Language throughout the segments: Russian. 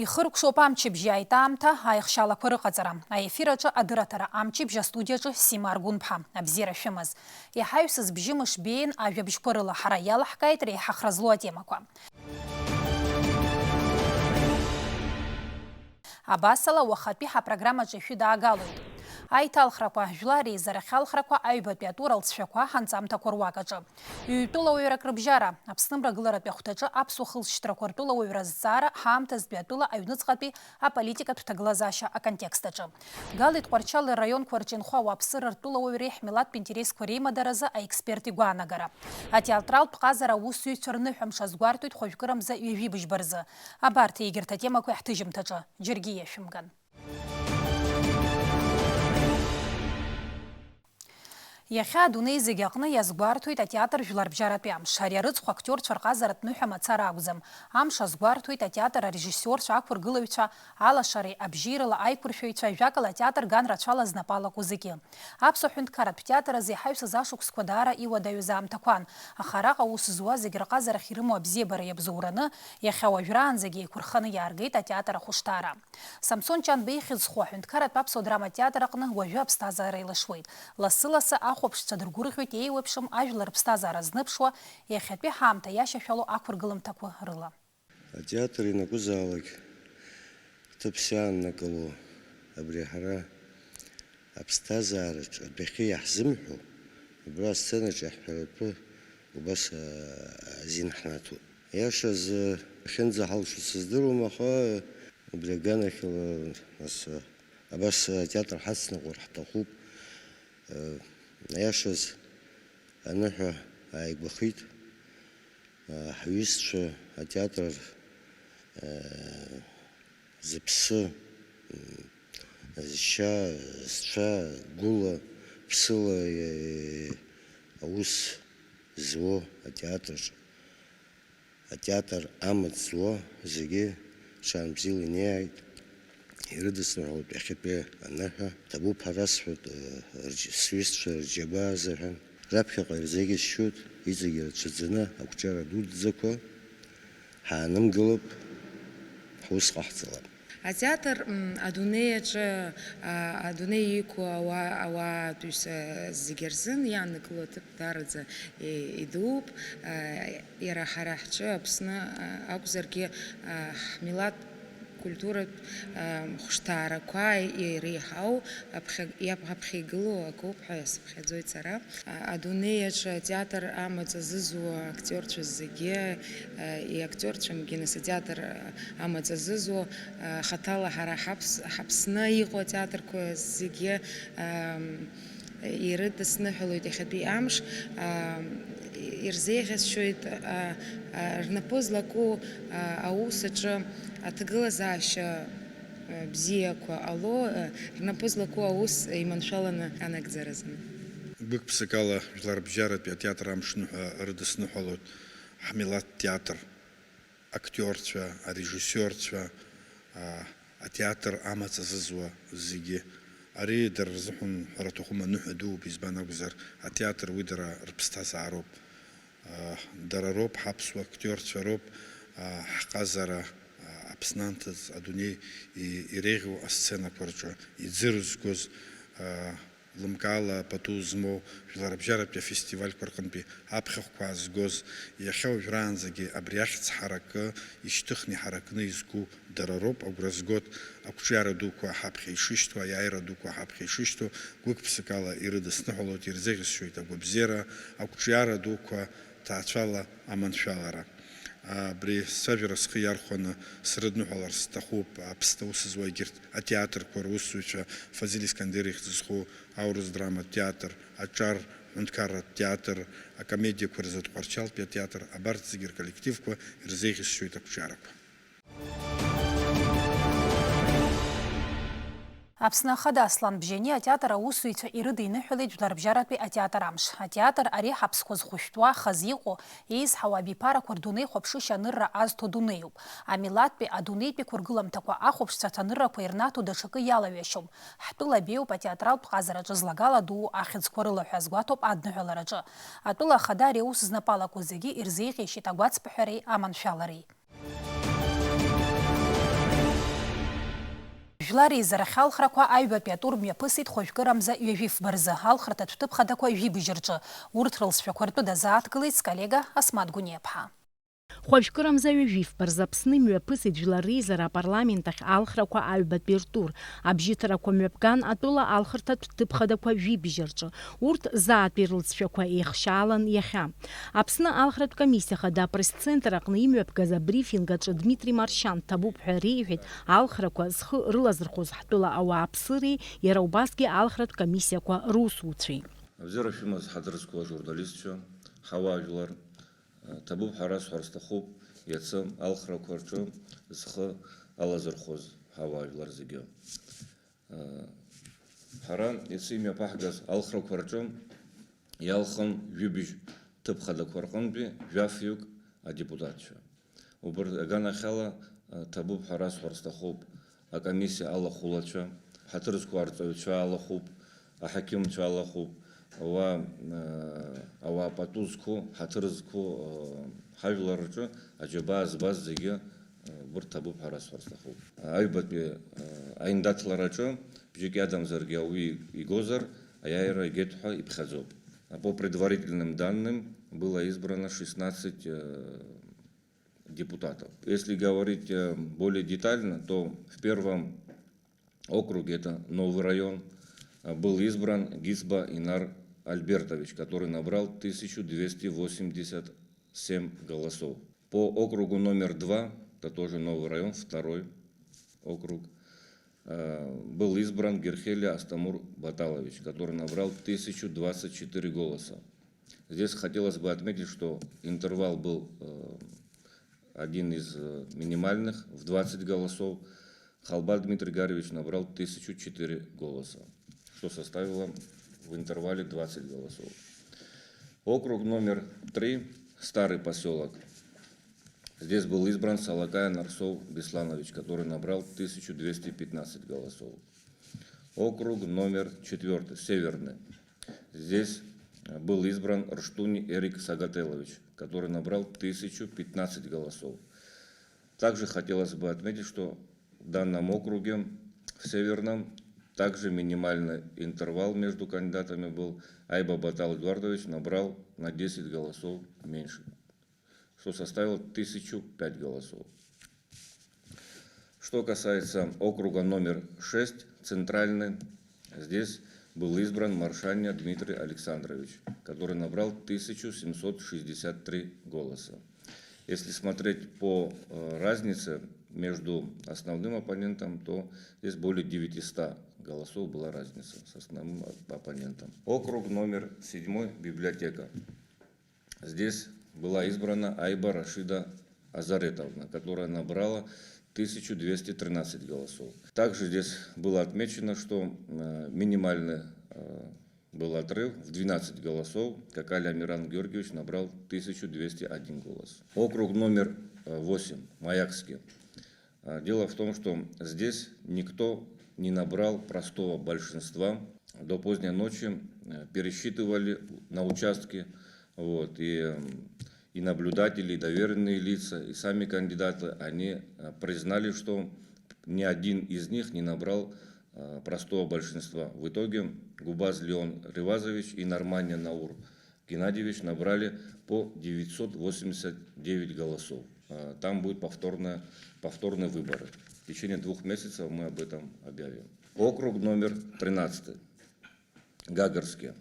Ихыркәшоуп амчыбжьы аитаамҭа аихшьалақәа рыҟаҵара. Аефираҿы адырраҭара амчыбжьы астудиаҿы Сима Аргәын-ԥҳа. Абзиара шәымаз. Иаҳаҩсыз бжьымш беин ажәабжьқәа рыла ҳара иалаҳкааит реиҳахра злоу атемақәа. Абасала уахатәи ҳапрограммаҿы шәы даагалоит. Аиҭалхрақәа, жәлар реизарахь алхрақәа, аҩбатәи атура алҵшәақәа ҳанҵамҭақәа руакаҿы. Ҩ-тәылауаҩрак рыбжьара, Аԥснымра гыларатәи ахәҭаҿы аԥсуа хылҵшьҭрақәа ртәылауаҩра зҵаара ҳаамҭазтәи атәыла аҩныҵҟатәи аполитикатә ҭагылазаашьа аконтекстаҿы. Галит Ҟәарчал рраионқәа рҿынхо ауааԥсыра ртәылауаҩреи ҳмилаҭтә интересқәа реимадаразы аексперт игәаанагара. Атеатралтә ҟазара аусзуҩцәа рныҳәамш азгәарҭоит хәажәкырамза ҩажәибжьба рзы. Абарҭ егьырҭ атемақәа ҳҭыжьымҭаҿы џьаргьы иашәымган. Иахьа адунеи зегьы аҟны иазгәарҭоит атеатр жәларбжьаратәи амш. Ари арыцхә актиорцәа рҟазаратә ныҳәа мацара акәӡам. Амш азгәарҭоит атеатр арежиссиорцәа, ақәыргылаҩцәа, алашареи абжьирала аиқәыршәаҩцәа, ажәакала атеатр ган рацәала знапалақәоу зегьы. Аԥсуа ҳәынҭқарратә театр азы иҳаҩсыз ашықәсқәа даара иуадаҩыз аамҭақәан. Аха араҟа ус зуа зегьы рҟазарахь ирымоу абзиабара иабзоураны, иахьа уажәраанӡагьы еиқәырханы иааргеит атеатр ахәышҭаара. Самсон Ҷанба ихьӡ-зху аҳәынҭқарратә аԥсуа драма театр аҟны уажәы аԥсҭазаара еилашуеит. Лассы-лассы ахәаԥшцәа дыргәырӷьоит еиуеиԥшым ажәлар рыԥсҭазаара зныԥшуа, иахьатәи ҳаамҭа иашьашәало ақәыргылымҭақәа рыла. Атеатр ианакәызаалак ҭыԥс иааннакыло абри ҳара аԥсҭазаараҿ адәахьы иаҳзымҳәо, убра асценаҿ иаҳҳәаратәы убас азин ҳнаҭоит. Иашаз ахьынӡаҳалшо сыздыруам, аха убри аганахьала абас атеатр ҳацнаҟәар ҳҭахуп. Иашаз аныҳәа ааигәахеит, ҳҩызцәа атеатр зыԥсы, зшьа, зцәа, гәыла, ԥсыла аус зуо атеатрҿ, атеатр амаҵ зуо зегьы шаанбзиала инеиааит. Ирыдысныҳәалоит иахьатәи аныҳәа. Ҭабуп ҳара сҳәоит, сҩызцәа рџьабаа азыҳәан. Раԥхьаҟа ирзеиӷьасшьоит, иҵегьы рацәаӡаны ақәҿиара дуӡӡақәа ҳаанымгылап, ҳус ҟаҳҵалап. Атеатр адунеиаҿы адунеи иқәу ауаатәыҩса зегьы рзын иааннакыло аҭыԥ даараӡа идууп. Иара ҳара ҳҿы Аԥсны акәзаргьы ҳмилаҭтә культуратә хәшҭаарақәа иреиҳау ҳаԥхьа игылоу акоуп ҳәа сыԥхьаӡоит сара. Адунеиаҿ атеатр амаҵ азызуа актиорцәа зегьы, иактиорцәамгьы нас атеатр амаҵ азызуа хаҭала ҳара ҳаԥсны иҟоу атеатрқәа зегьы ирыдысныҳәалоит иахьатәи амш. Ирзеиӷьасшьоит рнапы злаку аус аҿы аҭагылазаашьа бзиақәа ҟало, рнапы злаку аус иманшәаланы анагӡаразы. Гәык-ԥсыкала жәларбжьаратәи атеатр амшныҳәа рыдысныҳәалоит ҳмилаҭтә театр актиорцәа, арежиссиорцәа, атеатр амаҵ азызуа зегьы. Ари дара рзыҳәан ҳәара аҭахум аныҳәа дууп, избан акәзар атеатр уи дара рыԥсҭазаароуп. Дара роуп, ҳаԥсуа актиорцәа роуп ҳҟазара Аԥснанҭаз адунеи иреиӷьу асценақәа рҿы иӡырызгоз, лымкаала пату змоу жәларбжьаратәи афестивальқәа рҟынтәи аԥхьахәқәа аазгоз, иахьа уажәраанӡагьы абри ахьӡ ҳаракы ишьҭыхны иҳаракны изку дара роуп. Агәра згоит ақәҿиара дуқәа ҳаԥхьа ишышьҭоу, аиааира дуқәа ҳаԥхьа ишышьҭоу, гәык-ԥсыкала ирыдысныҳәалоит, ирзеиӷьасшьоит агәабзиара, ақәҿиара дуқәа ҭаацәала аманшәалара. Абри сажәара схы иархәаны срыдныҳәалар сҭахуп Аԥсны аус зуа егьырҭ атеатрқәа русзуҩцәа, Фазил Искандер ихьӡ-зху аурыс драматә театр, Аҿар ҳәынҭқарратә театр, акомедиақәа рзы Ҟәарчалтәи атеатр, абарҭ зегьы рколлективқәа ирзеиӷьасшьоит ақәҿиарақәа. Аԥсны ахада Аслан Бжьани атеатр аусзуҩцәа ирыдиныҳәалеит жәларбжьаратәи атеатр амш. Атеатр ари ҳаԥсқәа зхәышәтәуа, хаз иҟоу, еизҳауа абиԥарақәа рдунеи хәаԥшышьа анырра азҭо дунеиуп. Амилаҭтәи адунеитәи қәыргыламҭақәа ахәаԥшцәа аҭаныррақәа ирнаҭо даҽакы иалаҩашьом. Ҳтәыла беиуп атеатралтә ҟазараҿы злагала дуу ахьӡқәа рыла ҳәа азгәаҭоуп адныҳәалараҿы. Атәыла ахада ари аус знапалақәоу зегьы ирзеиӷьеишьеит агәацԥҳәареи аманшәалареи. Жәлар еизарахь алхрақәа аҩбатәи атур мҩаԥысит хәажәкырамза ҩажәиф бырзы. Алхраҭатә ҭыԥ хадақәа ҩибжьы рҿы. Урҭ рылҵшәақәа ртәы дазааҭгылеит сколлега Асмат Гәниаԥҳа. Хәажәкырамза ҩажәиф бырзы Аԥсны мҩаԥысит жәлар реизара апарламент ахь алхрақәа аҩбатәи ртур. Абжьыҭрақәа мҩаԥган атәыла алхырҭатә ҭыԥ хадақәа ҩибжьы рҿы. Урҭ заатәи рылҵшәақәа еихшьаалан иахьа. Аԥсны алхратә комиссиа хада апресс-центр аҟны имҩаԥгаз абрифинг аҿы Дмитрий Маршьан ҭабуп ҳәа реиҳәеит алхрақәа зхы рылазырхәоз ҳтәыла ауааԥсыреи иара убасгьы алхратә комиссиақәа русуцәеи. Абзера шәымаз ҳадрызқәа журналистцәа, ҳауаажәлар, ҭабуп ҳәа расҳәар сҭахуп иацы алхрақәа рҿы зхы алазырхәоз ҳауаажәлар зегьы. Ҳара иацы имҩаԥаҳгаз алхрақәа рҿы иалхын жәибжь ҭыԥ хадақәа рҟынтәи жәафҩык адепутатцәа. Убарҭ аганахьала ҭабуп ҳәа расҳәар сҭахуп акомиссиа алахәылацәа, ҳаҭыр зқәу арҵаҩцәа алахәуп, аҳақьымцәа алахәуп, ауаа пату зқәу, ҳаҭыр зқәу ҳажәлар рҿы аџьабаа збаз зегьы урҭ ҭабуп ҳәа расҳәар сҭахуп. Аҩбатәи аиндаҭлараҿы бжьык иадамзаргьы ауаҩы игозар, аиааира игеит ҳәа иԥхьаӡоп. По предварительным данным было избрано 16 депутатов. Если говорить более детально, то в первом округе, это новый район, был избран Гизба Инар Альбертович, который набрал 1287 голосов. По округу номер 2, это тоже новый район, второй округ, был избран Герхеля Астамур Баталович, который набрал 1024 голоса. Здесь хотелось бы отметить, что интервал был один из минимальных, в 20 голосов. Халбат Дмитрий Гаревич набрал 1004 голоса, что составило в интервале 20 голосов. Округ номер 3, старый поселок. Здесь был избран Салакай Нарсов Бесланович, который набрал 1215 голосов. Округ номер 4, северный. Здесь был избран Рштуни Эрик Сагателович, который набрал 1015 голосов. Также хотелось бы отметить, что в данном округе, в северном, также минимальный интервал между кандидатами был. Айба Батал Эдуардович набрал на 10 голосов меньше, что составило 1005 голосов. Что касается округа номер 6, центральный, здесь был избран Маршаня Дмитрий Александрович, который набрал 1763 голоса. Если смотреть по разнице между основным оппонентом, то здесь более 900 голосов была разница с основным оппонентом. Округ номер 7, библиотека. Здесь была избрана Айба Рашида Азаретовна, которая набрала 1213 голосов. Также здесь было отмечено, что минимальный был отрыв в 12 голосов. Какали Амиран Георгиевич набрал 1201 голос. Округ номер 8, Маякский. Дело в том, что здесь никто не набрал простого большинства. До поздней ночи пересчитывали на участке. И наблюдатели, и доверенные лица, и сами кандидаты, они признали, что ни один из них не набрал простого большинства. В итоге Губаз Леон Ревазович и Нормания Наур Геннадьевич набрали по 989 голосов. Там будут повторные выборы. В течение 2 месяцев мы об этом объявим. Округ номер 13. Гагарский.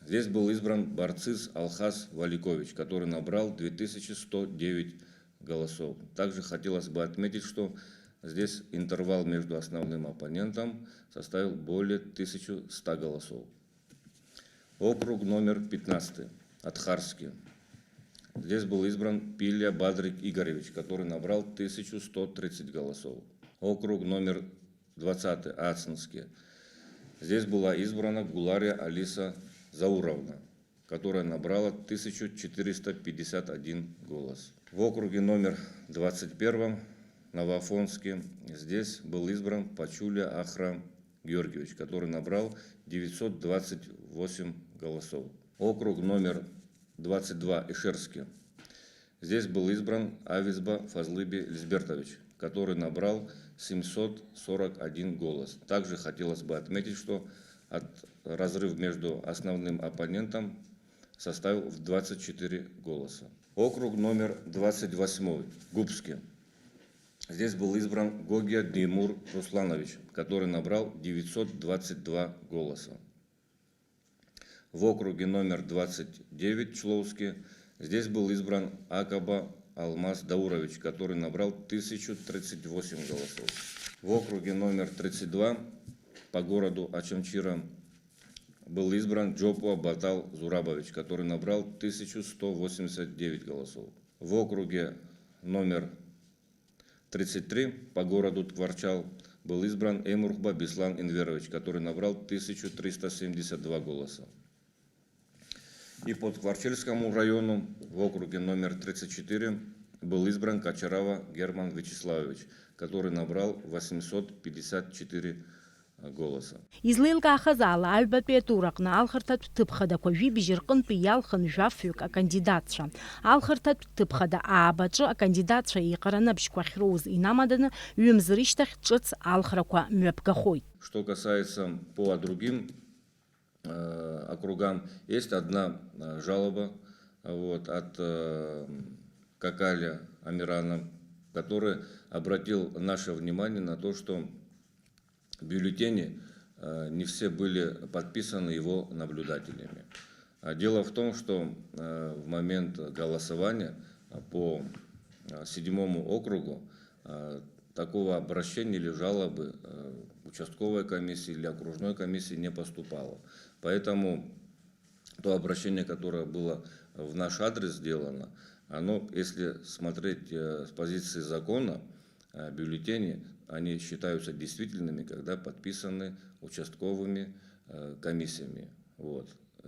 Здесь был избран Барцис Алхаз Валикович, который набрал 2109 голосов. Также хотелось бы отметить, что здесь интервал между основным оппонентом составил более 1100 голосов. Округ номер 15. Атхарский. Здесь был избран Пилья Бадрик Игоревич, который набрал 1130 голосов. Округ номер 20. Ацинский. Здесь была избрана Гулария Алиса Зауровна, которая набрала 1451 голос. В округе номер 21, Новоафонский, здесь был избран Пачуля Ахрам Георгиевич, который набрал 928 голосов. Округ номер 22, Ишерский. Здесь был избран Авизба Фазлыби Лизбертович, который набрал 741 голос. Также хотелось бы отметить, что разрыв между основным оппонентом составил в 24 голоса. Округ номер 28, Губский. Здесь был избран Гогия Димур Русланович, который набрал 922 голоса. В округе номер 29, Чловский, здесь был избран Акаба Алмаз Даурович, который набрал 1038 голосов. В округе номер 32 по городу Ачамчира был избран Джопуа Батал Зурабович, который набрал 1189 голосов. В округе номер 33 по городу Творчал был избран Эмурхба Беслан Инверович, который набрал 1372 голоса. И по Творчельскому району в округе номер 34 был избран Качарава Герман Вячеславович, который набрал 854 голоса. Излеилга ахазала Альбат Петуракна Алхартат Тыпхада Кови Бижиркан Пиялхан Жафюк, а кандидатша. Алхартат Тыпхада Абача, а кандидатша и Каранабшквахроз и Намадана Юмзриштах Чц Алхраква Мепкахой. Что касается по другим округам, есть одна жалоба от Какаля Амирана, который обратил наше внимание на то, что бюллетени не все были подписаны его наблюдателями. Дело в том, что в момент голосования по 7-му округу такого обращения или жалобы участковой комиссии или окружной комиссии не поступало. Поэтому то обращение, которое было в наш адрес сделано, оно, если смотреть с позиции закона, бюллетени, они считаются действительными, когда подписаны участковыми комиссиями.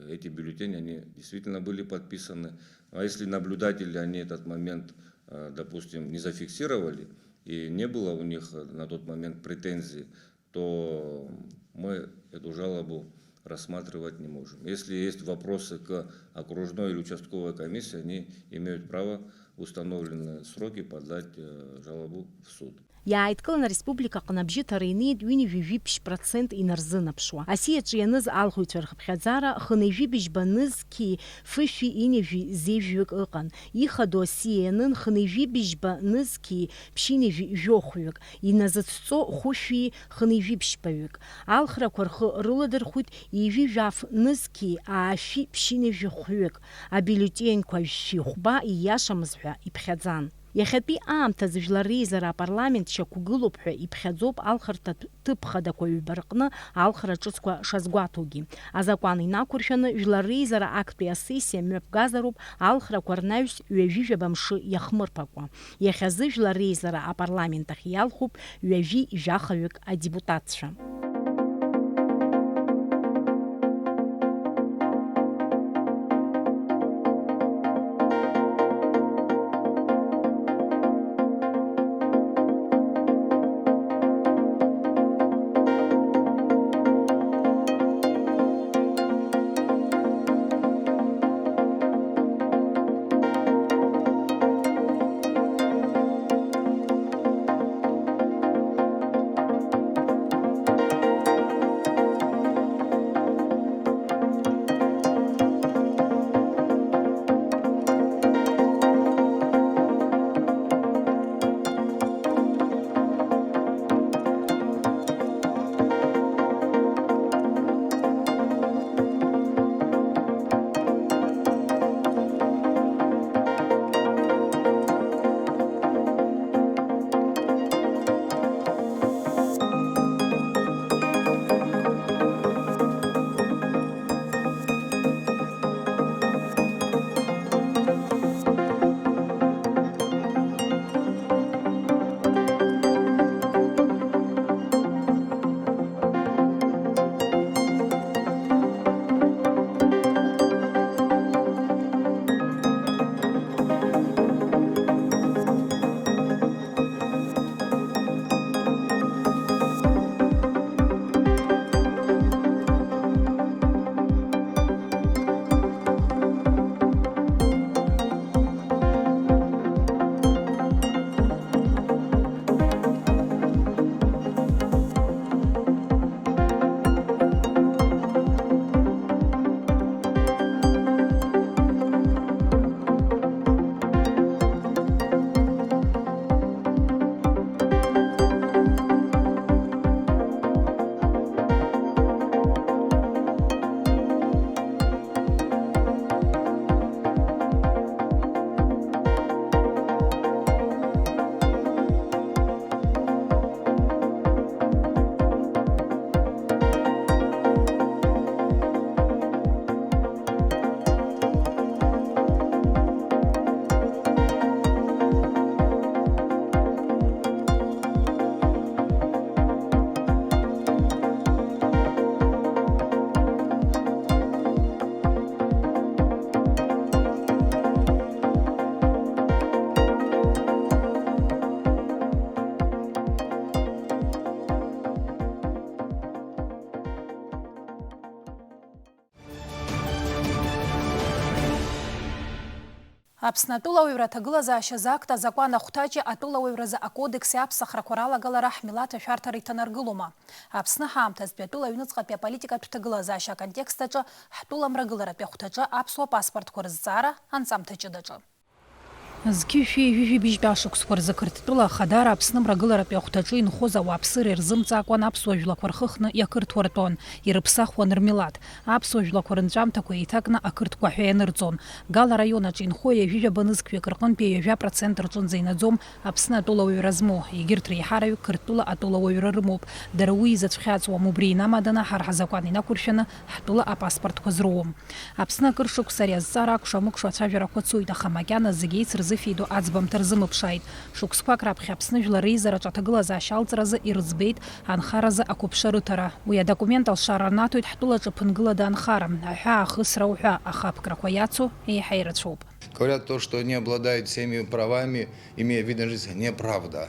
Эти бюллетени, они действительно были подписаны. А если наблюдатели, они этот момент, допустим, не зафиксировали, и не было у них на тот момент претензий, то мы эту жалобу рассматривать не можем. Если есть вопросы к окружной или участковой комиссии, они имеют право в установленные сроки подать жалобу в суд. Я айткална республика қанабжи тарайны дуини вивипш процент инарзына пшуа. Асия чияныз алхуйтверх бхадзара хыневи бижбаныз ки фыфи иневи зевюк ықан. Ихадо сиянын хыневи бижбаныз ки пшиневи жохуюк. Иназаццо хуфи хыневи бишпавюк. Алхра квархы рыладыр хуйт иви жаф нызки афи пшиневи хуюк. А бюллетень квафи хуба и яшамызхуя и бхадзан. Иахьатәи аамҭазы жәлар реизара апарламент шьақәгылоуп ҳәа иԥхьаӡоуп алхырҭа ҭыԥхадақәа ҩба рҟны алхра ҿыцқәа шазгәаҭоугьы. Азакәан инақәыршәаны жәлар реизара актәи асессиа мҩаԥгазароуп алхрақәа рнаҩс ҩажәижәаба мшы иахмырԥакәа. Иахьазы жәлар реизара апарламент ахь иалхуп ҩажәи жәахаҩык адепутатцәа. Аԥсны атәылауаҩра аҭагылазаашьа акт азакәан ахәҭаҷи атәылауаҩразы акодекси аԥсахрақәа ралагалара ҳмилаҭ ашәарҭара иҭанаргылома. Аԥсны ҳаамҭазтәи атәыла аҩныҵҟатәи аполитикатә ҭагылазаашьа аконтекст аҿы ҳтәыла мрагыларатәи ахәҭаҿы аԥсуа паспортқәа рызҵаара анҵамҭа ҷыдаҿы. Зқьышәи быжьтәи ашықәсқәа рзы Қырҭтәыла Ахадара Аԥсны мрагыларатәи ахәҭаҿы инхоз ауааԥсыра ирзымҵаакәан аԥсуа жәлақәа рхыхны иақырҭуартәон, ирыԥсахуан рмилаҭ. Аԥсуа жәлақәа рынҵәамҭақәа еиҭакны ақырҭқәа ҳәа ианырҵон. Гала раионаҿы инхо ҩажәижәаба банызқьҩык рҟынтәи 20% рҿынӡа инаӡом Аԥсны атәылауаҩра змоу. Егьырҭ реиҳараҩык Қырҭтәыла атәылауаҩра рымоуп. Дара уи изацәхьаҵуам, убри инамаданы ҳара ҳазакәан инақәыршәаны ҳтәыла апаспортқәа зроуам. Аԥсны акыр шықәса ари азҵаара акәша-мыкәша ацәажәарақәа цоит, аха макьана зегьы еицырзыфеидо аӡбамҭа рзымыԥшааит. Шықәсқәак раԥхьа Аԥсны жәлар реизараҿы аҭагылазаашьа алҵразы ирыӡбеит анхаразы ақәыԥша рыҭара. Уи адокумент алшара рнаҭоит ҳтәылаҿы ԥынгылада анхара, аҳәаа ахысра уҳәа, аха аԥкрақәа иацу еиҳа ирацәоуп. Говорят то, что не обладают всеми правами, имея вид на жизнь, неправда.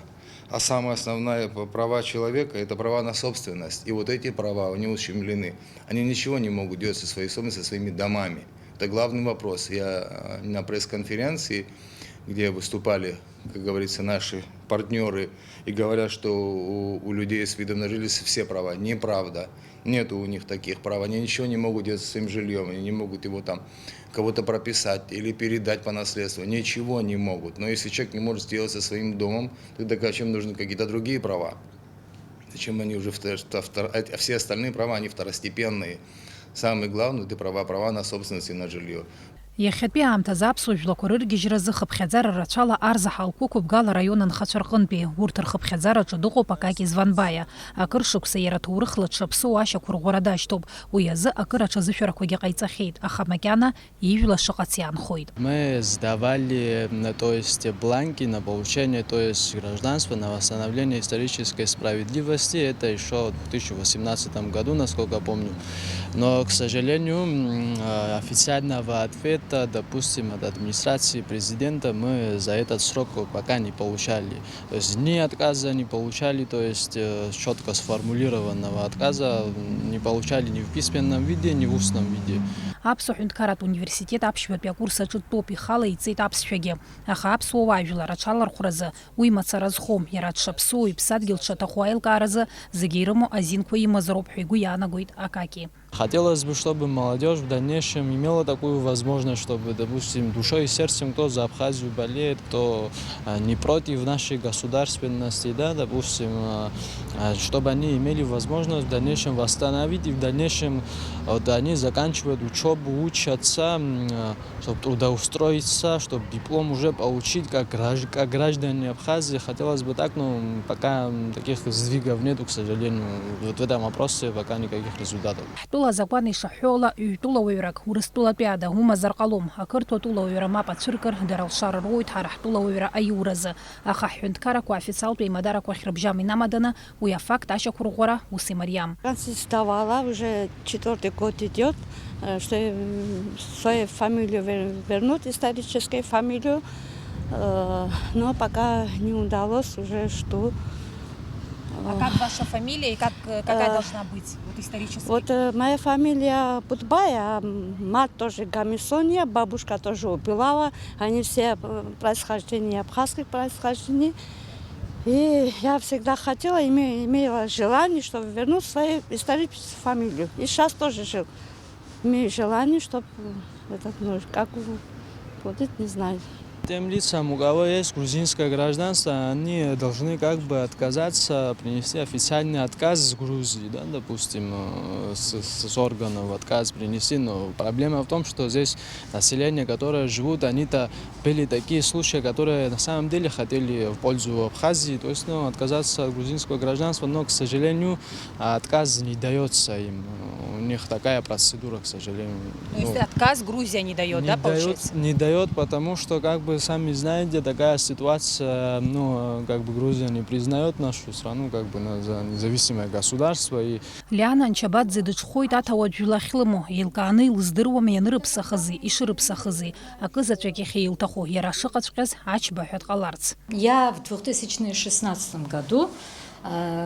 А самая основная права человека – это права на собственность. И вот эти права, они ущемлены. Они ничего не могут делать со своей собственностью, со своими домами. Это главный вопрос. Я на пресс-конференции, где выступали, как говорится, наши партнеры, и говорят, что у людей с видом на жительство все права. Неправда. Нет у них таких прав. Они ничего не могут делать со своим жильем. Они не могут его там кого-то прописать или передать по наследству. Ничего не могут. Но если человек не может сделать со своим домом, тогда зачем нужны какие-то другие права? Зачем они уже все остальные права, они второстепенные. Самое главное – это права на собственность и на жилье. Иахьатәи аамҭазы аԥсуа жәлақәа рыргьежьразы хыԥхьаӡара рацәала арза ҳалқәықәуп Гала раион анхацәа рҟынтәи. Урҭ рхыԥхьаӡараҿы дыҟоуп Акаки Званбаиа. Акыр шықәса иара аҭоурыхла дшаԥсоу ашьақәа рӷәӷәара дашьҭоуп. Уи азы акыр аҽазышәарақәагьы ҟаиҵахьеит, аха макьана ижәла шыҟац иаанхоит. Мы сдавали, то есть бланки на получение, то есть гражданства, на восстановление исторической справедливости. Это еще в 2018 году, насколько помню. Но, к сожалению, официального ответа, допустим, от администрации президента мы за этот срок пока не получали. То есть ни отказа не получали, то есть четко сформулированного отказа не получали ни в письменном виде, ни в устном виде. Аԥсуа ҳәынҭқарратә университет аԥшьбатәи акурс аҿы дтәоуп, ихала иҵеит аԥсшәагьы. Аха аԥсуа уаажәлар аҽалархәразы уи мацара зхом, иара дшаԥсоу иԥсадгьыл дшаҭаху аилкааразы зегьы ирымоу азинқәа имазароуп ҳәа игәы иаанагоит Акаки. Хотелось бы, чтобы молодежь в дальнейшем имела такую возможность, чтобы, допустим, душой и сердцем, кто за Абхазию болеет, кто не против нашей государственности, да, допустим, чтобы они имели возможность в дальнейшем восстановить, и в дальнейшем вот, они заканчивают учебу, учатся, чтобы трудоустроиться, чтобы диплом уже получить как граждане Абхазии. Хотелось бы так, но пока таких сдвигов нету, к сожалению. Вот в этом вопросе пока никаких результатов. Азакәан ишаҳәоула ҩ-тәылауаҩрак Урыстәылатәиада умазар ҟалом. Ақырҭуа тәылауаҩра мап ацәыркыр, дара лшара руит ҳара ҳтәылауаҩра аиуразы. Аха ҳҳәынҭқаррақәа афициалтәи аимадарақәа ахьрыбжьам инамаданы уи афакт ашьақәа рӷәӷәара ус имариам. Консультировала, уже 4-й год идет, что свою фамилию вернуть, историческую фамилию, но пока не удалось уже, что... А как ваша фамилия и какая должна быть вот, исторически? Вот моя фамилия Бутбая, мать тоже Гамисония, бабушка тоже Убилава. Они все происхождение, абхазских происхождений. И я всегда хотела, имела желание, чтобы вернуть свою историческую фамилию. И сейчас тоже жил. Имею желание, чтобы этот, ну, как будет, не знаю. Тем лицам, у кого есть грузинское гражданство, они должны как бы отказаться, принести официальный отказ с Грузии, да, допустим, с органов отказ принести. Но проблема в том, что здесь население, которое живут, они-то были такие случаи, которые на самом деле хотели в пользу Абхазии, то есть отказаться от грузинского гражданства, но, к сожалению, отказ не дается им. У них такая процедура, к сожалению. То есть отказ Грузия не дает, да, получается? Не дает, потому что, как бы, сами знаете, такая ситуация, ну, как бы Грузия не признает нашу страну, как бы, за независимое государство. И... Лиана Анчабадзе дыҽхәоит аҭауаџь лахьлыму, еилкааны илыздыруам ианырыԥсахази, ишырыԥсахази, акызаҵәык иахьа илҭаху, иара шыҟаҵәҟьаз аџьбаҳәа дҟаларц. Я в 2016 году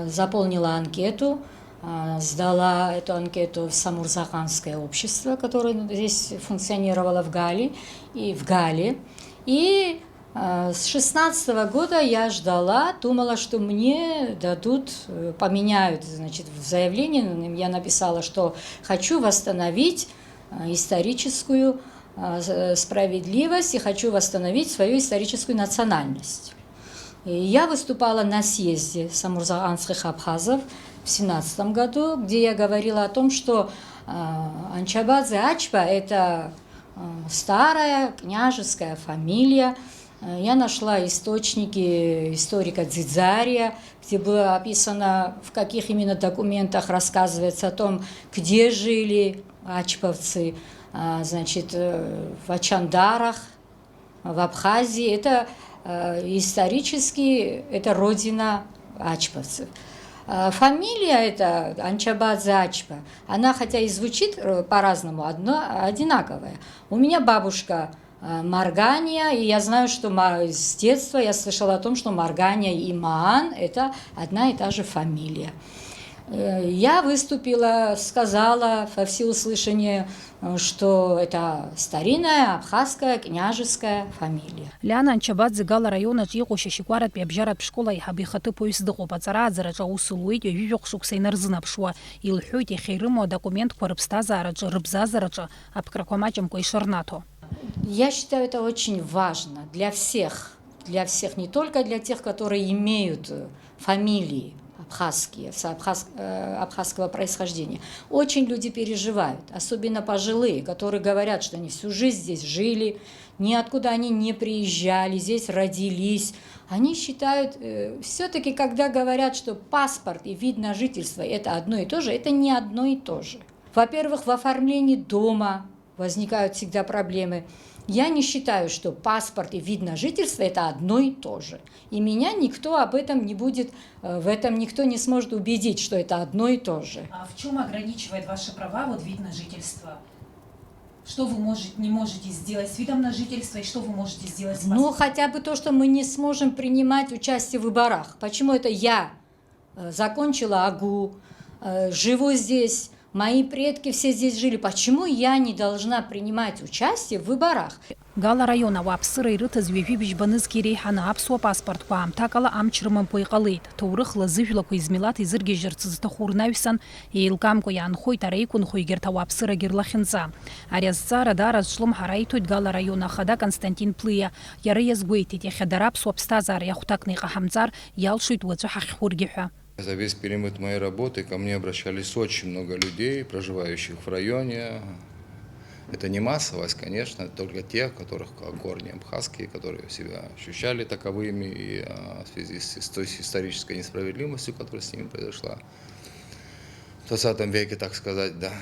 заполнила анкету, сдала эту анкету в Самурзаканское общество, которое здесь функционировало в Гале. И в Гале И с 16 года я ждала, думала, что мне дадут, поменяют, значит, в заявлении я написала, что хочу восстановить историческую справедливость и хочу восстановить свою историческую национальность. И я выступала на съезде самурзаганских абхазов в 17 году, где я говорила о том, что Анчабадзе Ачба – это старая княжеская фамилия. Я нашла источники историка Дзидзария, где было описано, в каких именно документах рассказывается о том, где жили ачбовцы, значит, в Ачандарах, в Абхазии. Это исторически, это родина ачбовцев. Фамилия эта, Анчабадзе Ачба, она хотя и звучит по-разному, одинаковая. У меня бабушка Маргания, и я знаю, что с детства я слышала о том, что Маргания и Маан – это одна и та же фамилия. Я выступила, сказала во всеуслышание, что это старинная абхазская княжеская фамилия. Ляна Анчабадзе Гала района Жиғоши Шикварат Бебжарат Пшкола и Хабихаты поездығы пацара Азараджа Усулуид Ювиқ Шуксайнарзына Пшуа Илхюйте Хейрымо документ Кварбстаза Араджа Рыбзазараджа Абкраквамачем Койшарнато. Я считаю, это очень важно для всех, не только для тех, которые имеют фамилии абхазские, абхазского происхождения. Очень люди переживают, особенно пожилые, которые говорят, что они всю жизнь здесь жили, ниоткуда они не приезжали, здесь родились. Они считают, все-таки, когда говорят, что паспорт и вид на жительство – это одно и то же, это не одно и то же. Во-первых, в оформлении дома возникают всегда проблемы. Я не считаю, что паспорт и вид на жительство – это одно и то же. И меня никто об этом не будет, в этом никто не сможет убедить, что это одно и то же. А в чем ограничивает ваши права вот вид на жительство? Что вы не можете сделать с видом на жительство и что вы можете сделать с паспортом? Ну, хотя бы то, что мы не сможем принимать участие в выборах. Почему это я закончила АГУ, живу здесь, мои предки все здесь жили. Почему я не должна принимать участие в выборах? Гала района вапсыры ирыты звевибич банызки рейхана апсуа паспорт куам такала амчырман пойқалыйд. Таурых лазывлаку измилат изырге жырцызыты хурнависан и илкамку янхой тарейкун хойгерта вапсыра герлахинза. Арязца радар шлум харайтуд Гала района хада Константин Плыя. Яры язгуйтит яхадарап суапстазар яхутакный хахамзар ялшуйт вацу хаххургиха. За весь период моей работы ко мне обращались очень много людей, проживающих в районе. Это не массовость, конечно, это только те, которых корни абхазские, которые себя ощущали таковыми и в связи с той исторической несправедливостью, которая с ними произошла в 20 веке, так сказать, да.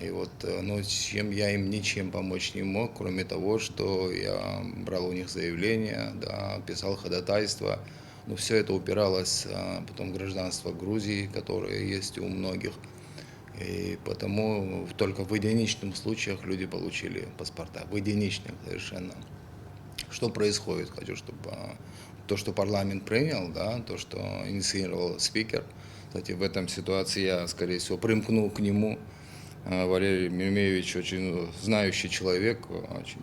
И вот, ну, чем я им ничем помочь не мог, кроме того, что я брал у них заявления, да, писал ходатайство. Но все это упиралось потом в гражданство Грузии, которое есть у многих. И потому только в единичных случаях люди получили паспорта. В единичных совершенно. Что происходит? Хочу, чтобы то, что парламент принял, да, то, что инициировал спикер. Кстати, в этом ситуации я, скорее всего, примкнул к нему. Валерий Мирмеевич очень знающий человек, очень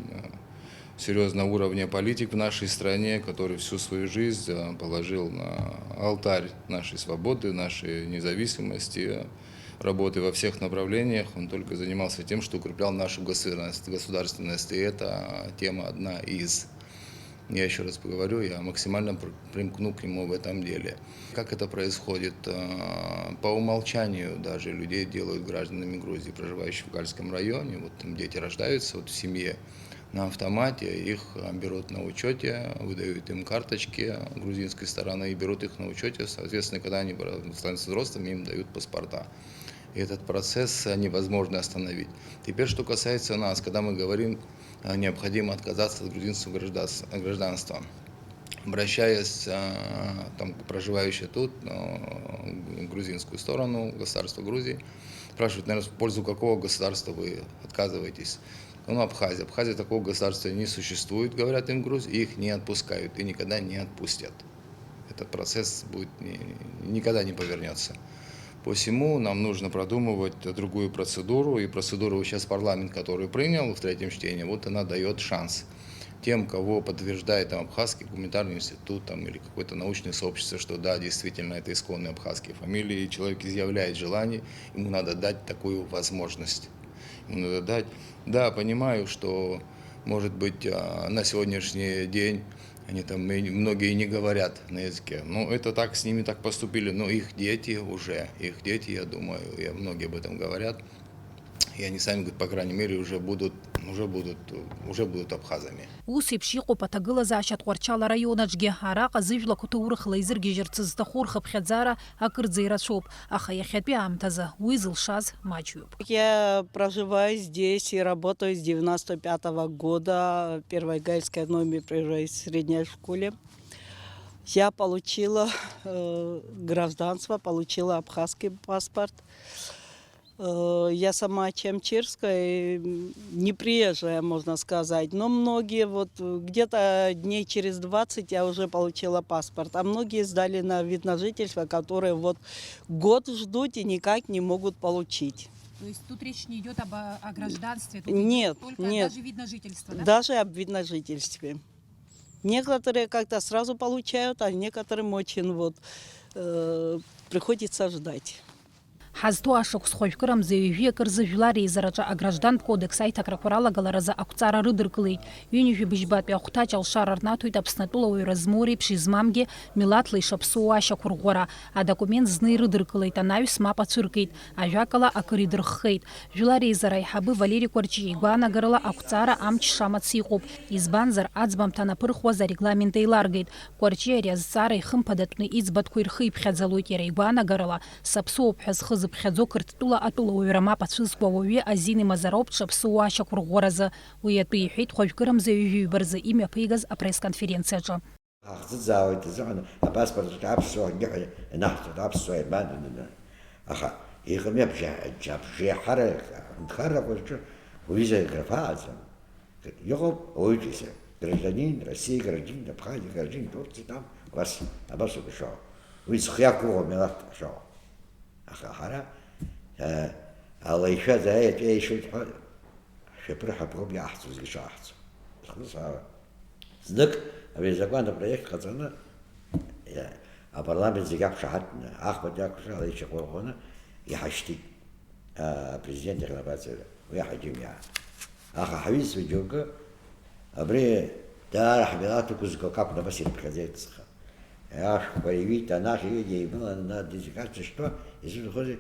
серьезного уровня политик в нашей стране, который всю свою жизнь положил на алтарь нашей свободы, нашей независимости, работы во всех направлениях. Он только занимался тем, что укреплял нашу государственность, и это тема одна из. Я еще раз поговорю, я максимально примкну к нему в этом деле. Как это происходит? По умолчанию даже людей делают гражданами Грузии, проживающих в Гальском районе. Вот там дети рождаются вот в семье. На автомате их берут на учете, выдают им карточки грузинской стороны и берут их на учете. Соответственно, когда они становятся взрослыми, им дают паспорта. И этот процесс невозможно остановить. Теперь, что касается нас, когда мы говорим, необходимо отказаться от грузинского гражданства. Обращаясь там, проживающие тут, в грузинскую сторону, государство Грузии, спрашивают, наверное, в пользу какого государства вы отказываетесь. Ну, Абхазия. Абхазия такого государства не существует, говорят им в Грузии, их не отпускают и никогда не отпустят. Этот процесс будет никогда не повернется. Посему нам нужно продумывать другую процедуру, и процедуру сейчас парламент, который принял в третьем чтении, вот она дает шанс. тем, кого подтверждает там Абхазский гуманитарный институт там, или какое-то научное сообщество, что да, действительно, это исконные абхазские фамилии, и человек изъявляет желание, ему надо дать такую возможность. Ему надо дать. Да, понимаю, что, может быть, на сегодняшний день они там многие не говорят на языке. Но это так, с ними так поступили. Но их дети, я думаю, многие об этом говорят. И они сами, по крайней мере, уже будут абхазами. Ус еиԥш иҟоуп аҭагылазаашьа Тҟәарчал араионаҿгьы. Араҟа зыжәлақәа ҭоурыхла изыргьежьырц зҭаху рхыԥхьаӡара акырӡа ирацәоуп. Аха иахьатәи аамҭазы уи зылшаз маҷҩуп. Я проживаю здесь и работаю с 95-го года в Первой Гайской одной средней школе. Я получила гражданство, получила абхазский паспорт. Я сама чемчирская, не приезжая, можно сказать, но многие, вот где-то дней через 20 я уже получила паспорт, а многие сдали на вид на жительство, которые вот год ждут и никак не могут получить. То есть тут речь не идет о гражданстве? Тут Нет, только нет. даже вид на жительство, да? Даже об вид на жительстве. Некоторые как-то сразу получают, а некоторым очень приходится ждать. Ҳазҭоу ашықәс хәажәкырамза ҩажәи акырзы жәлар еизараҿы аграждантә кодекс аиҭакрақәа ралагаларазы ақәҵара рыдыркылеит. Ҩынҩажәи быжьбатәи ахәҭаҷ алшара рнаҭоит Аԥснатәылауаҩра змоу реиԥш измамгьы милаҭла ишаԥсоу ашьақәырӷәӷәара. Адокумент зны ирыдыркылеит, анаҩс мап ацәыркит, ажәакала акыр идырххеит. Жәлар еизара аиҳабы Валери Кәарҷиа игәаанагарала ақәҵара амч шамац иҟоуп. Избанзар аӡбамҭа анаԥырхуаз арегламент еиларгеит. Кәарҷиа ари азҵаара ихымԥадатәны иӡбатәқәа ирхы иԥхьаӡалоит. Иара игәаанагарала саԥсоуп ҳәа зхы зыԥхьаӡо Қырҭтәыла атәылауаҩра мап ацәызкуа ауаҩы Азин имазароуп дшаԥсоу ашьақәырӷәӷәаразы. Уи атәы иҳәеит хәажәкырамза ҩажәаҩбаразы имҩаԥигаз апресс-конференциаҿы. Ҳахӡыӡаауеит азыҳәан апаспорт аԥсуа акгьы инаҳҵоит, аԥсуа еибаданы. Аха иҟами абжеиҳара нхарақәа рҿы уиза графааӡам. Иҟоуп ауаҩытәыҩса, гражданин России, гражданин Абхазии, гражданин Турции, там абасоуп ишаауа. Уи зхы иақәыӷәӷәо милаҭ ашаауа. Аха ҳара ала ишәаӡа еишоит ҳәа шәаԥырҳаԥроуп иааҳҵоз ишааҳҵо. Знык абри азакәан апроект ҟаҵаны апарламент зегьы ақәшаҳаҭны, ахԥатәи ақәшаҳаҭ ишьақәырӷәӷәаны иҳашьҭит апрезидент иӷнапаҵаҩра, уи аҳаџьымиаа. Аха ҳаҩызцәа џьоукы абри даара ҳмилаҭ ықәызго акәны абас ирыԥхьаӡеит зхы. Ашәқәа иҩит, анахь ҩыџьа еимыланы дезикациа шьҭуа, изуҭахузеи,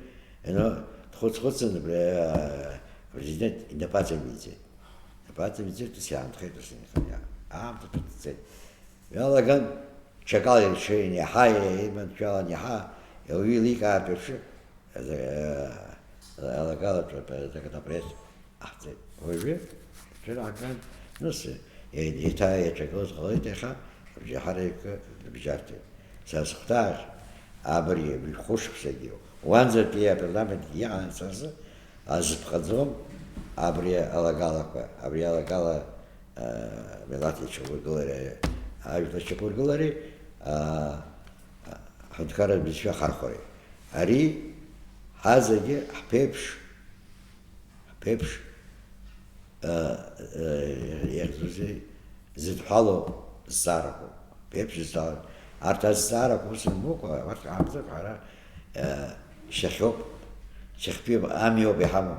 дхәыц-хәыцын апрезидент инапаҵаҩиҵеит. Инапаҵаҩиҵеит, ус иаанхеит ус инханиа. Аамҭа ҭыҵӡеит. Иалаган ҽакала ирҽеин, иаҳа иманшәалан, иаҳа ауаҩы еиликаартә еиԥш алагалаҿы законопроект аҳҵеит. Уажәы ҽынаҳган, еиҭа иаҿагылаз ҟалеит иаха абжеиҳара еиқәа рыбжьарҭеит. Сара сыхәҭаахь абри хәышықәсагьы уанӡатәи апарламент иҟан сара азыԥхаӡом абри алагалақәа, абри алагала милаҭ иаҿагәыргылареи, ажәлар иаҿагәыргылареи ҳҳәынҭқарратә бызшәа ахархәареи. Ари ҳазегьы ҳԥеиԥш зыдҳәалоу зҵаарақәоуп. Ԥеиԥш зҵаара. Арҭ азҵаарақәа ус рымбыкәа, арҭ аамҭак ҳара шьахьоуп, шьахьтәи амиоуп иҳамоу.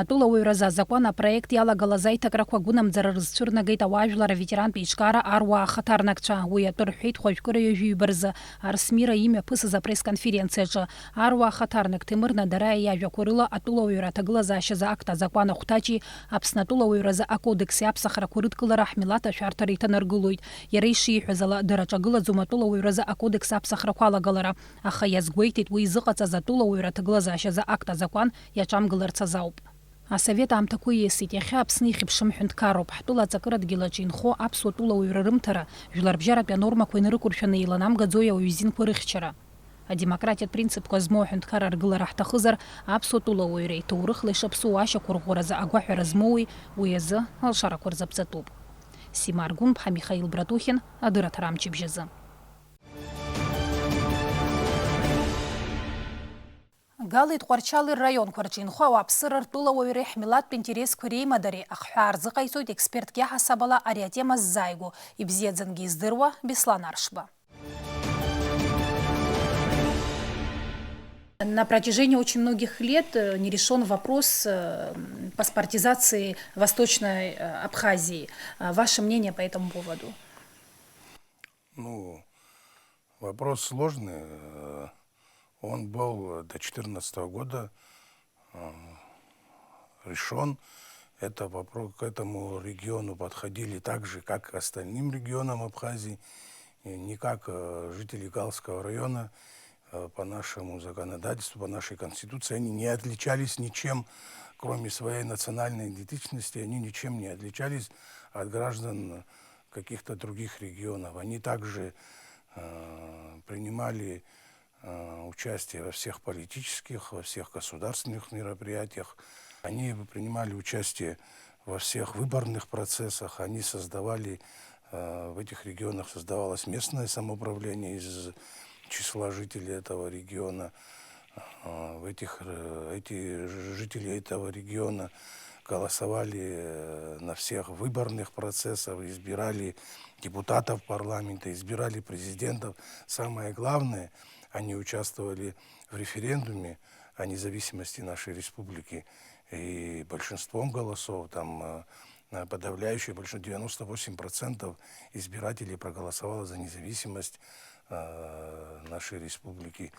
Атәылауаҩразы азакәан апроект иалагалаз аиҭакрақәа агәынамӡара рызцәырнагеит ауаажәлар аветерантә еиҿкаара аруаа ахаҭарнакцәа. Уи атәы рҳәеит хәажәкыра ҩажәаҩбаразы Арсмира имҩаԥысыз апресс-конференциаҿы. Аруаа ахаҭарнак Ҭемыр Надараиа иажәақәа рыла атәылауаҩра аҭагылазаашьазы акт азакәан ахәҭаҷи Аԥсны атәылауаҩразы акодекси аԥсахрақәа рыдкылара ҳмилаҭ ашәарҭара иҭанаргылоит. Иара ишиҳәаз ала дыраҿагылаӡом атәылауаҩразы акодекс аԥсахрақәа алагалара. Аха иазгәеиҭеит уи изыҟаҵаз атәылауаҩра аҭагылазаашьазы акт азакәан иаҿамгыларц азауп. Асовет аамҭақәа ииасит, иахьа Аԥсны ихьыԥшым ҳәынҭқарроуп. Ҳтәыла аҵакыра дгьылаҿы инхо аԥсуа тәылауаҩра рымҭара, жәларбжьаратәи анормақәа инарықәыршәаны еиланамгаӡои ауаҩ изинқәа рыхьчара. Адемократиатә принципқәа змоу аҳәынҭқарра аргылара ҳҭахызар, аԥсуа тәылауаҩра иҭоурыхла ишаԥсоу ашьақәырӷәӷәаразы агәаҳәара змоуи, уи азы алшарақәа рзаԥҵатәуп. Сима Аргәын-ԥҳа, Михаил Братухин, адырраҭара амчыбжьазы. Галы Тқуарчалы район Кварчинхуа Уапсырыр Тула Уайрих Милат Пентерес Курей Мадари Аххар Зыкайсуд экспертке хасабала ариатема Зайгу и Бзедзенги Издырва Беслан Аршба. На протяжении очень многих лет не решен вопрос паспортизации Восточной Абхазии. Ваше мнение по этому поводу? Ну, вопрос сложный. Он был до 2014 года решен. Это вопрос, к этому региону подходили так же, как к остальным регионам Абхазии, не как жители Галского района. По нашему законодательству, по нашей конституции, они не отличались ничем, кроме своей национальной идентичности, они ничем не отличались от граждан каких-то других регионов. Они также принимали участие во всех политических, во всех государственных мероприятиях. Они принимали участие во всех выборных процессах. Они создавали, в этих регионах создавалось местное самоуправление из числа жителей этого региона. Эти жители этого региона голосовали на всех выборных процессах, избирали депутатов парламента, избирали президентов. Самое главное, они участвовали в референдуме о независимости нашей республики. И большинством голосов, там подавляющее большинство, 98% избирателей проголосовало за независимость нашей республики.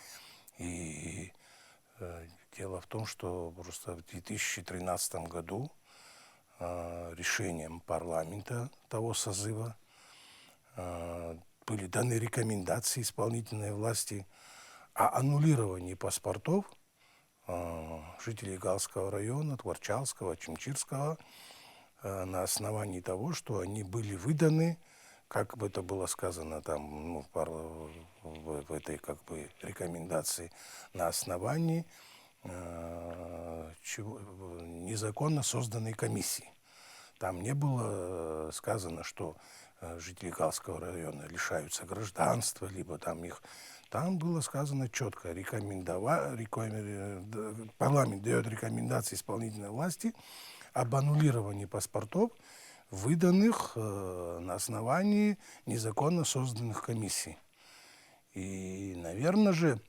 И дело в том, что просто в 2013 году решением парламента того созыва были даны рекомендации исполнительной власти о аннулировании паспортов жителей Галского района, Творчалского, Чимчирского на основании того, что они были выданы, как бы это было сказано там, в этой как бы рекомендации, на основании незаконно созданной комиссии. Там не было сказано, что жители Галского района лишаются гражданства, либо там их... Там было сказано четко, парламент дает рекомендации исполнительной власти об аннулировании паспортов, выданных на основании незаконно созданных комиссий. И, наверное же,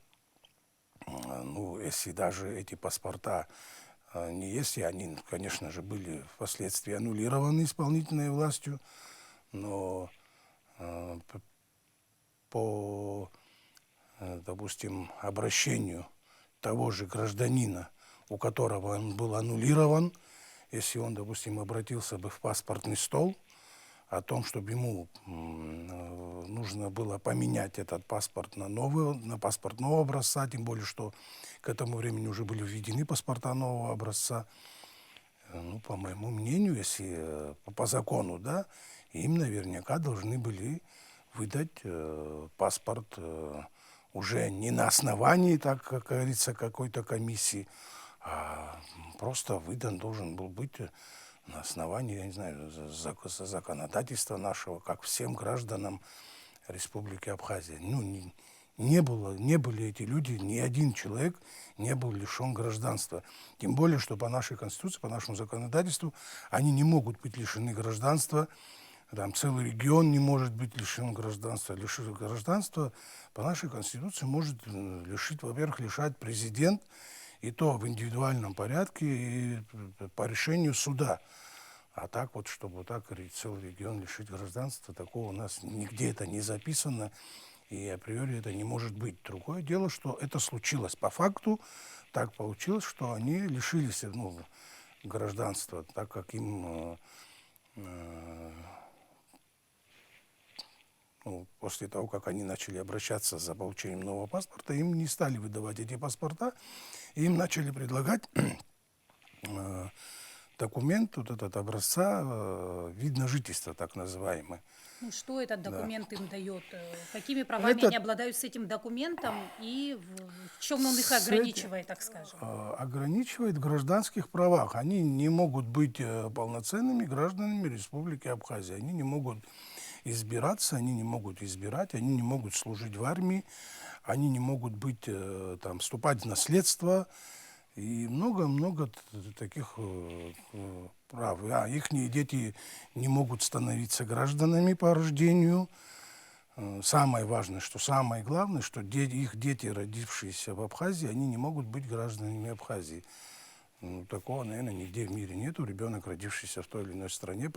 ну, если даже эти паспорта не есть, и они, конечно же, были впоследствии аннулированы исполнительной властью, но по, допустим, обращению того же гражданина, у которого он был аннулирован, если он, допустим, обратился бы в паспортный стол о том, чтобы ему нужно было поменять этот паспорт на паспорт нового образца, тем более, что к этому времени уже были введены паспорта нового образца. Ну, по моему мнению, если по закону, да, им наверняка должны были выдать паспорт уже не на основании, так как говорится, какой-то комиссии, а просто выдан должен был быть на основании, я не знаю, законодательства нашего, как всем гражданам Республики Абхазия. Ну, не были эти люди, ни один человек не был лишен гражданства. Тем более, что по нашей Конституции, по нашему законодательству, они не могут быть лишены гражданства. Там целый регион не может быть лишен гражданства. Лишить гражданства по нашей Конституции может лишить, во-первых, лишать президент, и то в индивидуальном порядке и по решению суда. А так вот, чтобы так целый регион лишить гражданства, такого у нас нигде это не записано, и априори это не может быть. Другое дело, что это случилось. По факту так получилось, что они лишились гражданства, так как им после того, как они начали обращаться за получением нового паспорта, им не стали выдавать эти паспорта, и им начали предлагать документ, вот этот образца вид на жительство, так называемый. Ну, что этот документ им дает? Какими правами они обладают с этим документом и в чем он их ограничивает, так скажем? Ограничивает в гражданских правах. Они не могут быть полноценными гражданами Республики Абхазия. Они не могут избираться, они не могут избирать, они не могут служить в армии, они не могут быть, там, вступать в наследство, и много-много таких прав. Их дети не могут становиться гражданами по рождению. Самое важное, что самое главное, что их дети, родившиеся в Абхазии, они не могут быть гражданами Абхазии. Такого, наверное, нигде в мире нету. Ребенок, родившийся в той или иной стране,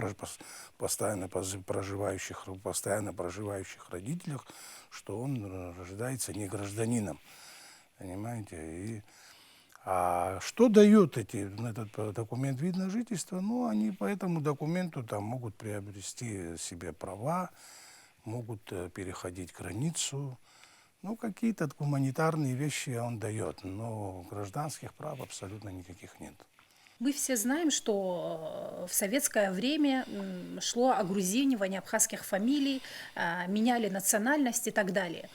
постоянно проживающих родителях, что он рождается не гражданином. Понимаете? А что дает этот документ вид на жительство? Ну, они по этому документу там могут приобрести себе права, могут переходить границу. Ну, какие-то гуманитарные вещи он дает, но гражданских прав абсолютно никаких нет. Мы все знаем, что в советское время шло огрузинивание абхазских фамилий, меняли национальность и так далее.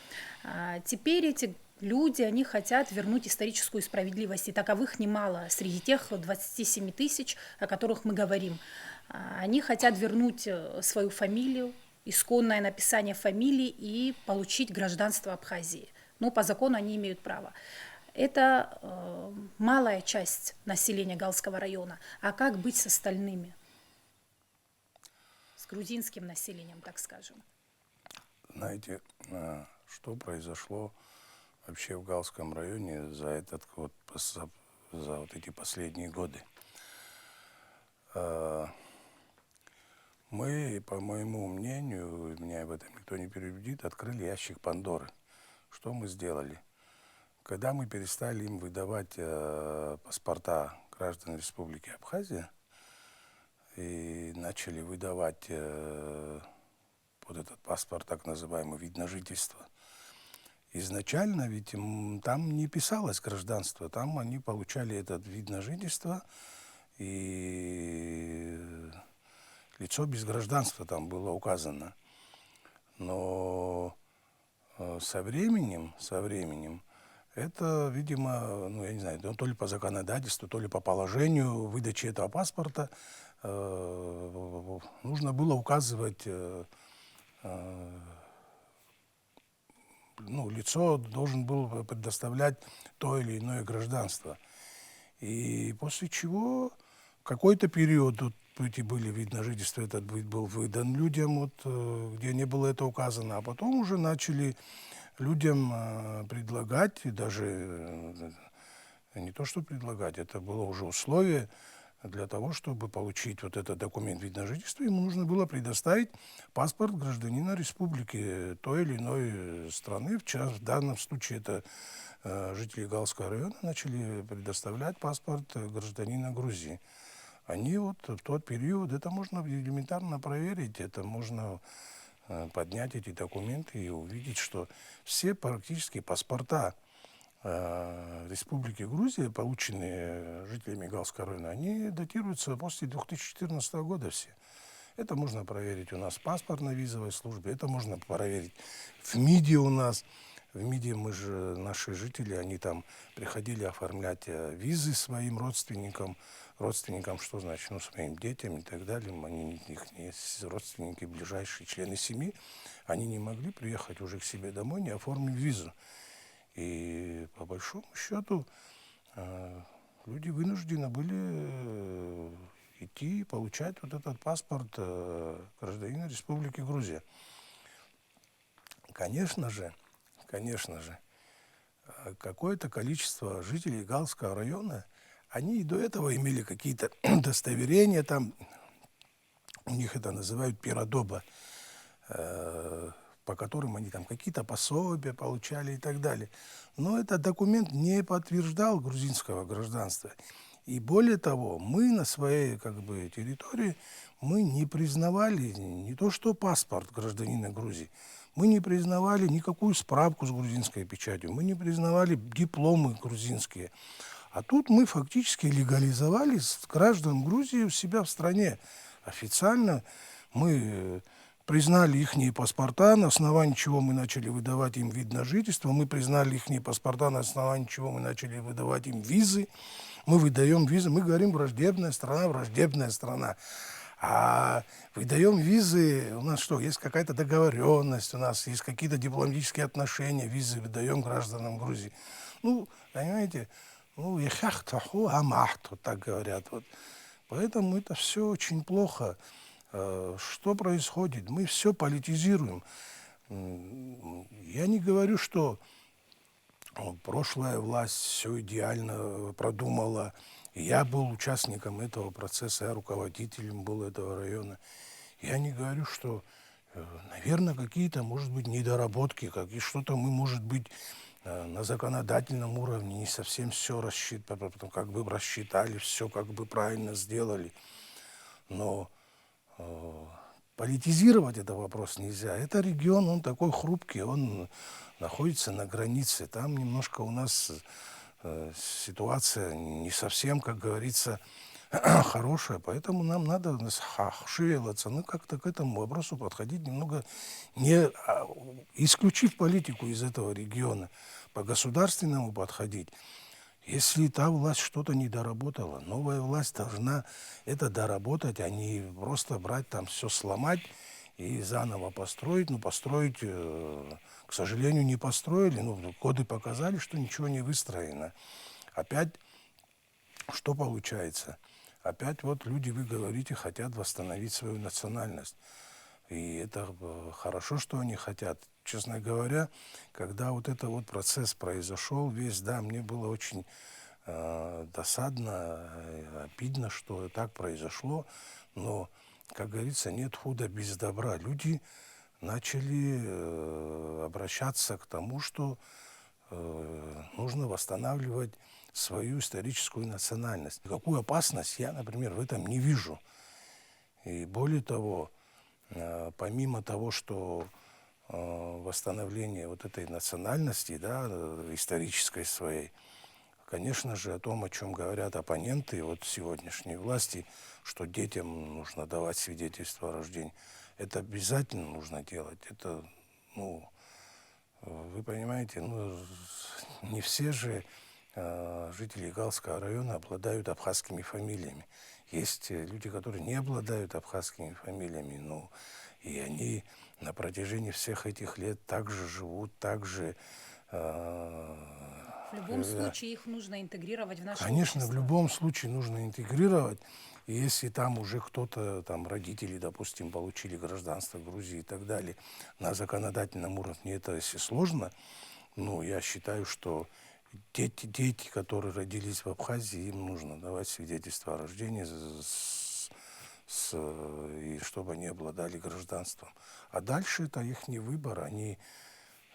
Теперь эти люди, они хотят вернуть историческую справедливость, и таковых немало среди тех 27 тысяч, о которых мы говорим. Они хотят вернуть свою фамилию, исконное написание фамилии и получить гражданство Абхазии. Но по закону они имеют право. Это малая часть населения Галского района. А как быть с остальными? С грузинским населением, так скажем. Знаете, что произошло вообще в Галском районе за эти последние годы? Мы, по моему мнению, меня в этом никто не переубедит, открыли ящик Пандоры. Что мы сделали? Когда мы перестали им выдавать паспорта граждан Республики Абхазия и начали выдавать вот этот паспорт, так называемый вид на жительство, изначально ведь там не писалось гражданство, там они получали этот вид на жительство, и лицо без гражданства там было указано. Но со временем это, видимо, ну, я не знаю, то ли по законодательству, то ли по положению выдачи этого паспорта нужно было указывать, лицо должен был предоставлять то или иное гражданство. И после чего какой-то период эти были вид на жительство, этот был выдан людям, где не было это указано, а потом уже начали людям предлагать, и даже не то, что предлагать, это было уже условие для того, чтобы получить вот этот документ вид на жительство, ему нужно было предоставить паспорт гражданина республики той или иной страны. В данном случае это жители Галского района начали предоставлять паспорт гражданина Грузии. Они в тот период, это можно элементарно проверить, это можно поднять эти документы и увидеть, что все практически паспорта Республики Грузия, полученные жителями Галского района, они датируются после 2014 года все. Это можно проверить у нас в паспортно-визовой службе, это можно проверить в МИДе у нас. В МИДе наши жители, они там приходили оформлять визы своим родственникам, что значит, своим детям и так далее. Их родственники, ближайшие члены семьи, они не могли приехать уже к себе домой, не оформив визу. И по большому счету люди вынуждены были идти и получать вот этот паспорт гражданина Республики Грузия. Конечно же, какое-то количество жителей Галского района, они и до этого имели какие-то удостоверения, там, у них это называют пиродоба, по которым они там какие-то пособия получали и так далее. Но этот документ не подтверждал грузинского гражданства. И более того, мы на своей территории мы не признавали не то что паспорт гражданина Грузии, мы не признавали никакую справку с грузинской печатью, мы не признавали дипломы грузинские. А тут мы фактически легализовали граждан Грузии у себя в стране. Официально мы признали их паспорта, на основании чего мы начали выдавать им вид на жительство. Мы признали их паспорта, на основании чего мы начали выдавать им визы. Мы выдаем визы, мы говорим враждебная страна. А выдаем визы, у нас что, есть какая-то договоренность, у нас есть какие-то дипломатические отношения, визы выдаем гражданам Грузии. Ну, понимаете, ну, ехахтаху амахту, так говорят. Вот. Поэтому это все очень плохо. Что происходит? Мы все политизируем. Я не говорю, что прошлая власть все идеально продумала. Я был участником этого процесса, я руководителем был этого района. Я не говорю, что, наверное, какие-то, может быть, недоработки, что-то мы, может быть, на законодательном уровне не совсем все как бы рассчитали, все как бы правильно сделали. Но политизировать этот вопрос нельзя. Это регион, он такой хрупкий, он находится на границе. Там немножко у нас ситуация не совсем, как говорится, хорошая. Поэтому нам надо шевелиться, как-то к этому вопросу подходить немного, не исключив политику из этого региона, по-государственному подходить. Если та власть что-то не доработала, новая власть должна это доработать, а не просто брать там все сломать и заново построить. Ну, построить, к сожалению, не построили. Ну, годы показали, что ничего не выстроено. Опять что получается? Опять вот люди, вы говорите, хотят восстановить свою национальность. И это хорошо, что они хотят. Честно говоря, когда вот этот вот процесс произошел весь, да, мне было очень досадно, обидно, что так произошло, но, как говорится, нет худа без добра. Люди начали обращаться к тому, что нужно восстанавливать свою историческую национальность. Какую опасность я, например, в этом не вижу. И более того, помимо того, что восстановление вот этой национальности, да, исторической своей, конечно же, о том, о чем говорят оппоненты вот сегодняшней власти, что детям нужно давать свидетельство о рождении, это обязательно нужно делать. Это, ну, вы понимаете, ну, не все же жители Галского района обладают абхазскими фамилиями. Есть люди, которые не обладают абхазскими фамилиями, но и они на протяжении всех этих лет также живут, также... В любом случае их нужно интегрировать в наше Конечно, общество. в любом случае нужно интегрировать. И если там уже кто-то, там родители, допустим, получили гражданство Грузии и так далее, на законодательном уровне это если сложно, ну, я считаю, что дети, которые родились в Абхазии, им нужно давать свидетельство о рождении, и чтобы они обладали гражданством. А дальше это их выбор. Они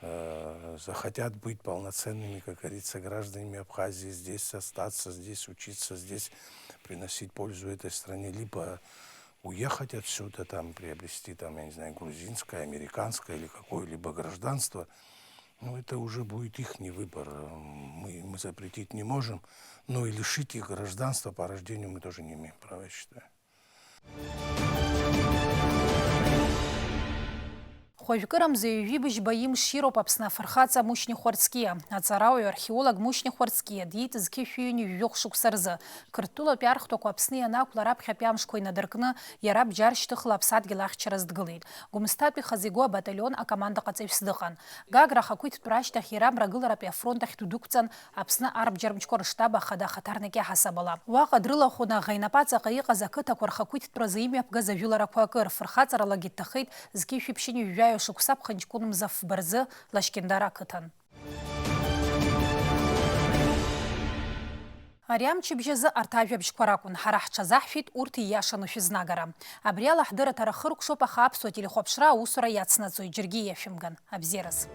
захотят быть полноценными, как говорится, гражданами Абхазии, здесь остаться, здесь учиться, здесь приносить пользу этой стране, либо уехать отсюда, там, приобрести, там, я не знаю, грузинское, американское или какое-либо гражданство. Ну, это уже будет их выбор. Мы запретить не можем, но и лишить их гражданства по рождению мы тоже не имеем права, я считаю. Хойвкырам заявибыч боим широ попсна фархаца Мушнихорцкие. Ацарау археолог Мушнихорцкие диет из кефюни вёхшук сарзы. Кыртула пярх току апсны анак лараб хапямшкой надыркны яраб жарштых лапсат гелах через дгылыд. Гумстапи хазиго батальон а команда кацевсдыхан. Гагра хакуйт праштах яраб рагыларапе фронтах тудукцан апсны арб жармчкор штаба хада хатарнеке хасабала. Уаqa дрыла хуна гайнапаца кайыqa закыта квархакуйт прозаимя газавюлара квакыр. Фархацара лагиттахыт з кефюпшини вяю шуксап ханчкуным зав барзы лашкендара кытан. Ариам чебжезы артавия бшкваракун харахча захфит урти яшану физнагара. Абриала хдыра тарахырк шопа хапсу телехопшра усура яцнацу джергия фимган. Абзерас.